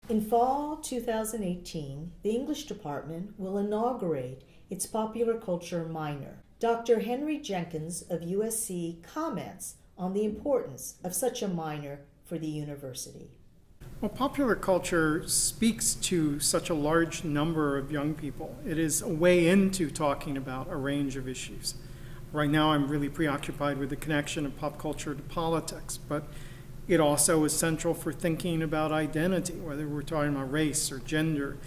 In fall 2018, the English department will inaugurate its popular culture minor. Dr. Henry Jenkins of USC comments on the importance of such a minor for the university. Well, popular culture speaks to such a large number of young people. It is a way into talking about a range of issues. Right now, I'm really preoccupied with the connection of pop culture to politics, but it also is central for thinking about identity, whether we're talking about race or gender.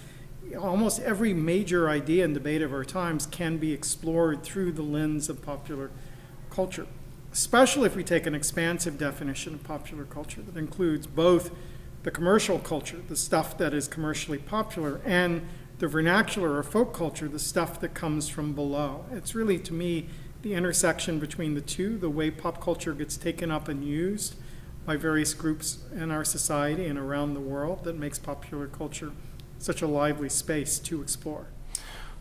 Almost every major idea and debate of our times can be explored through the lens of popular culture, especially if we take an expansive definition of popular culture that includes both the commercial culture, the stuff that is commercially popular, and the vernacular or folk culture, the stuff that comes from below. It's really, to me, the intersection between the two, the way pop culture gets taken up and used by various groups in our society and around the world, that makes popular culture such a lively space to explore.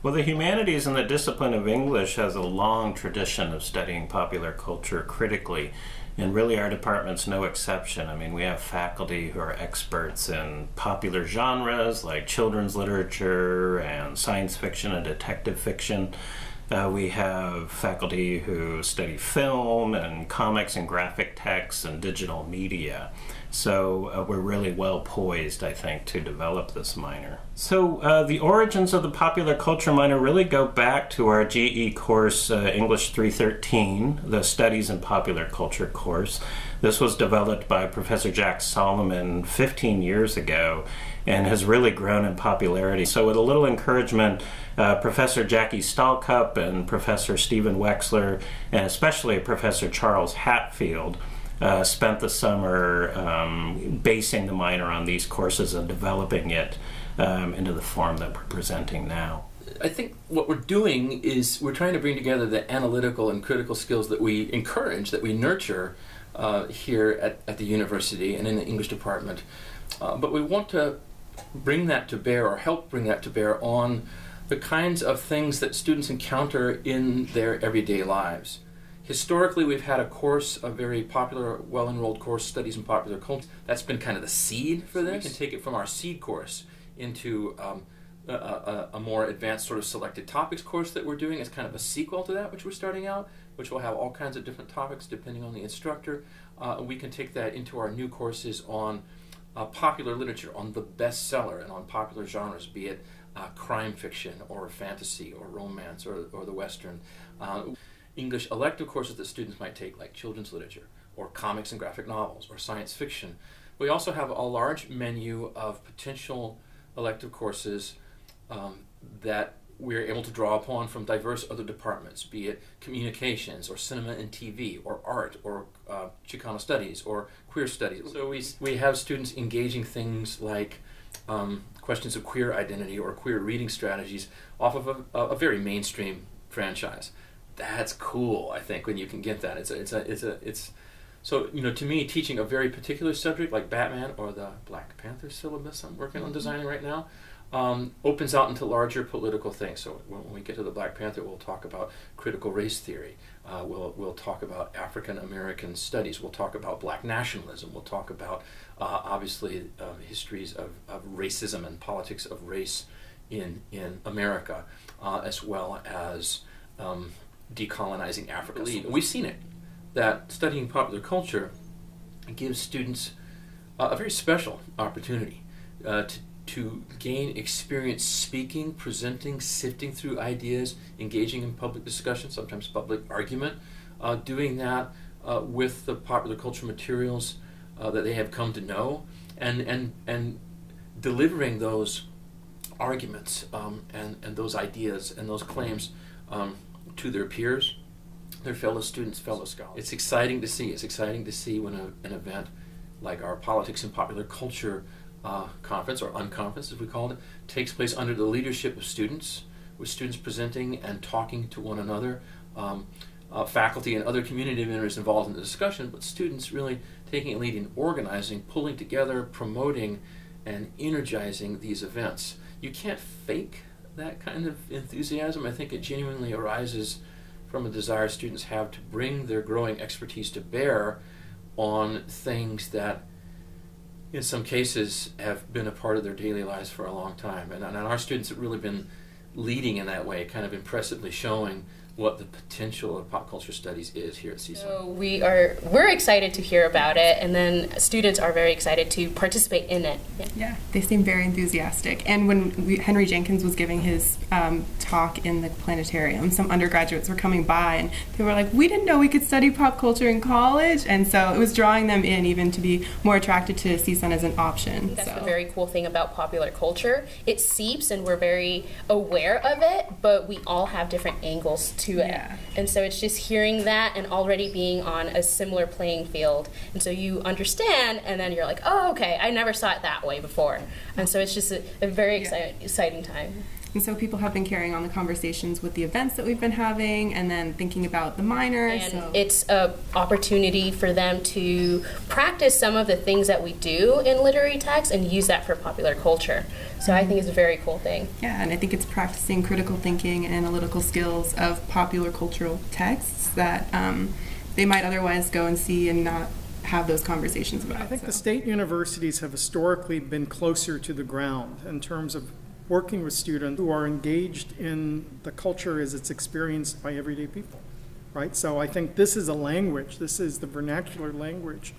Well, the humanities and the discipline of English has a long tradition of studying popular culture critically, and really our department's no exception. I mean, we have faculty who are experts in popular genres like children's literature and science fiction and detective fiction. We have faculty who study film and comics and graphic text and digital media. So we're really well poised, I think, to develop this minor. So the origins of the popular culture minor really go back to our GE course, English 313, the Studies in Popular Culture course. This was developed by Professor Jack Solomon 15 years ago and has really grown in popularity. So with a little encouragement, Professor Jackie Stahlcup and Professor Stephen Wexler, and especially Professor Charles Hatfield, spent the summer basing the minor on these courses and developing it into the form that we're presenting now. I think what we're doing is we're trying to bring together the analytical and critical skills that we encourage, that we nurture here at the university and in the English department. But we want to bring that to bear, or help bring that to bear, on the kinds of things that students encounter in their everyday lives. Historically, we've had a course, a very popular, well-enrolled course, Studies in Popular Culture. That's been kind of the seed for this. We can take it from our seed course into a more advanced sort of selected topics course that we're doing as kind of a sequel to that, which we're starting out, which will have all kinds of different topics depending on the instructor. We can take that into our new courses on popular literature, on the bestseller, and on popular genres, be it crime fiction or fantasy or romance or the Western. English elective courses that students might take, like children's literature or comics and graphic novels or science fiction. We also have a large menu of potential elective courses that we're able to draw upon from diverse other departments, be it communications or cinema and TV or art or Chicano studies or queer studies. So we have students engaging things like questions of queer identity or queer reading strategies off of a very mainstream franchise. That's cool, I think, when you can get that. It's so, you know, to me, teaching a very particular subject like Batman or the Black Panther syllabus I'm working on designing right now opens out into larger political things. So when we get to the Black Panther, we'll talk about critical race theory. We'll talk about African American studies. We'll talk about black nationalism. We'll talk about obviously histories of racism and politics of race in America, as well as decolonizing Africa. We've seen it, that studying popular culture gives students a very special opportunity to gain experience speaking, presenting, sifting through ideas, engaging in public discussion, sometimes public argument, doing that with the popular culture materials that they have come to know, and delivering those arguments and those ideas and those claims to their peers, their fellow students, fellow scholars. It's exciting to see. It's exciting to see when an event like our Politics and Popular Culture conference, or unconference as we called it, takes place under the leadership of students, with students presenting and talking to one another, faculty and other community members involved in the discussion, but students really taking a lead in organizing, pulling together, promoting, and energizing these events. You can't fake that kind of enthusiasm. I think it genuinely arises from a desire students have to bring their growing expertise to bear on things that in some cases, have been a part of their daily lives for a long time. And our students have really been leading in that way, kind of impressively showing what the potential of pop culture studies is here at CSUN. So we're excited to hear about it, and then students are very excited to participate in it. Yeah, they seem very enthusiastic. And when Henry Jenkins was giving his talk in the planetarium, some undergraduates were coming by and they were like, we didn't know we could study pop culture in college. And so it was drawing them in even to be more attracted to CSUN as an option. That's the very cool thing about popular culture. It seeps and we're very aware of it, but we all have different angles to it. Yeah. And so it's just hearing that and already being on a similar playing field. And so you understand, and then you're like, oh, okay, I never saw it that way before. And so it's just a very exciting time. And so people have been carrying on the conversations with the events that we've been having and then thinking about the minor. And it's an opportunity for them to practice some of the things that we do in literary text and use that for popular culture. So I think it's a very cool thing. Yeah, and I think it's practicing critical thinking and analytical skills of popular cultural texts that they might otherwise go and see and not have those conversations about. I think the state universities have historically been closer to the ground in terms of working with students who are engaged in the culture as it's experienced by everyday people, right? So I think this is a language, this is the vernacular language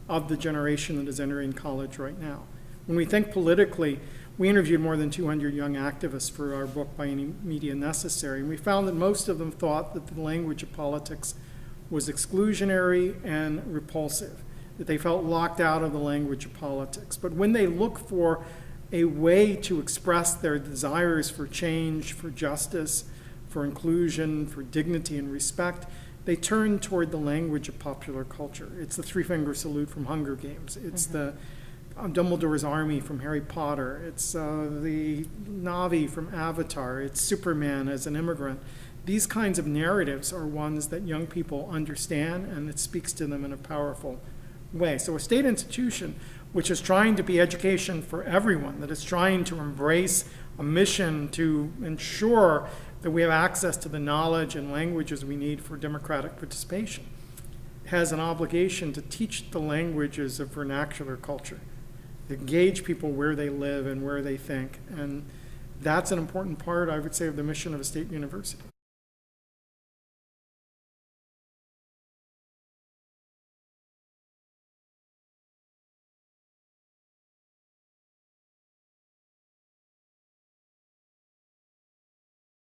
of the generation that is entering college right now. When we think politically, we interviewed more than 200 young activists for our book, By Any Media Necessary, and we found that most of them thought that the language of politics was exclusionary and repulsive, that they felt locked out of the language of politics. But when they look for a way to express their desires for change, for justice, for inclusion, for dignity and respect, they turn toward the language of popular culture. It's the three-finger salute from Hunger Games. It's the Dumbledore's army from Harry Potter. It's the Na'vi from Avatar. It's Superman as an immigrant. These kinds of narratives are ones that young people understand, and it speaks to them in a powerful way. So a state institution which is trying to be education for everyone, that is trying to embrace a mission to ensure that we have access to the knowledge and languages we need for democratic participation, has an obligation to teach the languages of vernacular culture, engage people where they live and where they think. And that's an important part, I would say, of the mission of a state university.